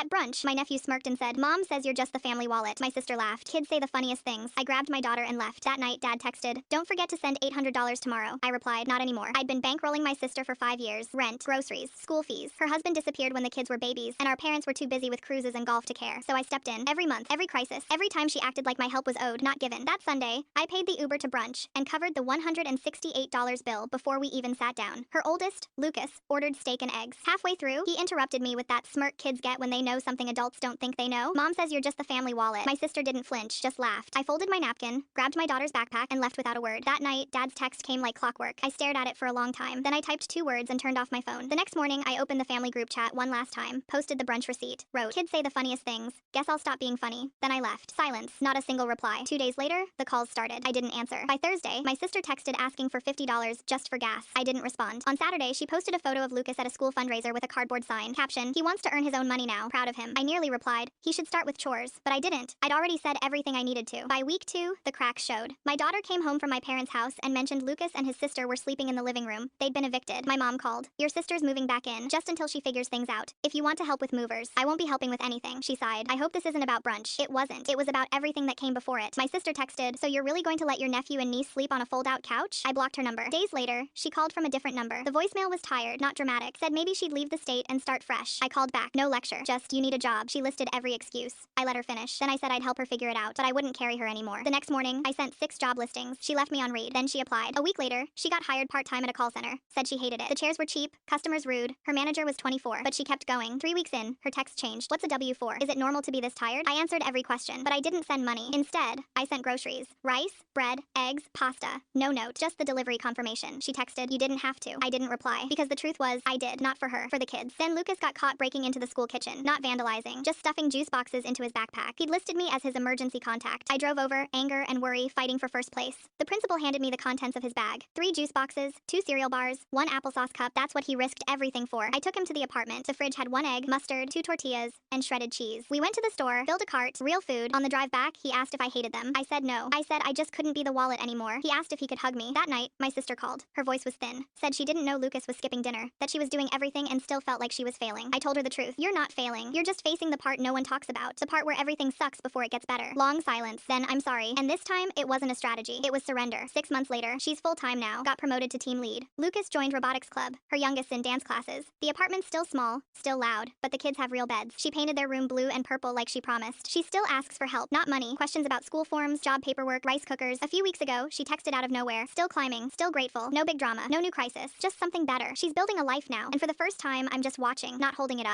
At brunch, my nephew smirked and said, "Mom says you're just the family wallet." My sister laughed. Kids say the funniest things. I grabbed my daughter and left. That night, Dad texted, "Don't forget to send $800 tomorrow." I replied, "Not anymore." I'd been bankrolling my sister for 5 years. Rent, groceries, school fees. Her husband disappeared when the kids were babies, and our parents were too busy with cruises and golf to care. So I stepped in. Every month, every crisis, every time she acted like my help was owed, not given. That Sunday, I paid the Uber to brunch and covered the $168 bill before we even sat down. Her oldest, Lucas, ordered steak and eggs. Halfway through, he interrupted me with that smirk kids get when they know something adults don't think they know. "Mom says you're just the family wallet." My sister didn't flinch, just laughed. I folded my napkin, grabbed my daughter's backpack, and left without a word. That night, Dad's text came like clockwork. I stared at it for a long time. Then I typed 2 words and turned off my phone. The next morning, I opened the family group chat one last time, posted the brunch receipt, wrote, "Kids say the funniest things. Guess I'll stop being funny." Then I left. Silence. Not a single reply. 2 days later, the calls started. I didn't answer. By Thursday, my sister texted asking for $50 just for gas. I didn't respond. On Saturday, she posted a photo of Lucas at a school fundraiser with a cardboard sign. Caption, "He wants to earn his own money now. Proud of him." I nearly replied, "He should start with chores." But I didn't. I'd already said everything I needed to. By week 2, the cracks showed. My daughter came home from my parents' house and mentioned Lucas and his sister were sleeping in the living room. They'd been evicted. My mom called. "Your sister's moving back in, just until she figures things out. If you want to help with movers, I won't be helping with anything." She sighed. "I hope this isn't about brunch." It wasn't. It was about everything that came before it. My sister texted, "So you're really going to let your nephew and niece sleep on a fold-out couch?" I blocked her number. Days later, she called from a different number. The voicemail was tired, not dramatic. Said maybe she'd leave the state and start fresh. I called back. No lecture. Just, "You need a job." She listed every excuse. I let her finish. Then I said I'd help her figure it out, but I wouldn't carry her anymore. The next morning, I sent 6 job listings. She left me on read. Then she applied. A week later, she got hired part-time at a call center. Said she hated it. The chairs were cheap, customers rude, her manager was 24, but she kept going. 3 weeks in, her text changed. "What's a W-4? Is it normal to be this tired?" I answered every question, but I didn't send money. Instead, I sent groceries. Rice, bread, eggs, pasta. No note, just the delivery confirmation. She texted, "You didn't have to." I didn't reply, because the truth was, I did. Not for her, for the kids. Then Lucas got caught breaking into the school kitchen. Not vandalizing, just stuffing juice boxes into his backpack. He'd listed me as his emergency contact. I drove over, anger and worry fighting for first place. The principal handed me the contents of his bag. 3 juice boxes, 2 cereal bars, 1 applesauce cup. That's what he risked everything for. I took him to the apartment. The fridge had 1 egg, mustard, 2 tortillas, and shredded cheese. We went to the store, filled a cart, real food. On the drive back, he asked if I hated them. I said no. I said I just couldn't be the wallet anymore. He asked if he could hug me. That night, my sister called. Her voice was thin. Said she didn't know Lucas was skipping dinner, that she was doing everything and still felt like she was failing. I told her the truth. "You're not failing. You're just facing the part no one talks about. The part where everything sucks before it gets better." Long silence. Then, "I'm sorry." And this time, it wasn't a strategy. It was surrender. 6 months later, she's full-time now. Got promoted to team lead. Lucas joined robotics club. Her youngest in dance classes. The apartment's still small, still loud, but the kids have real beds. She painted their room blue and purple like she promised. She still asks for help, not money. Questions about school forms, job paperwork, rice cookers. A few weeks ago, she texted out of nowhere. Still climbing, still grateful. No big drama, no new crisis. Just something better. She's building a life now. And for the first time, I'm just watching, not holding it up.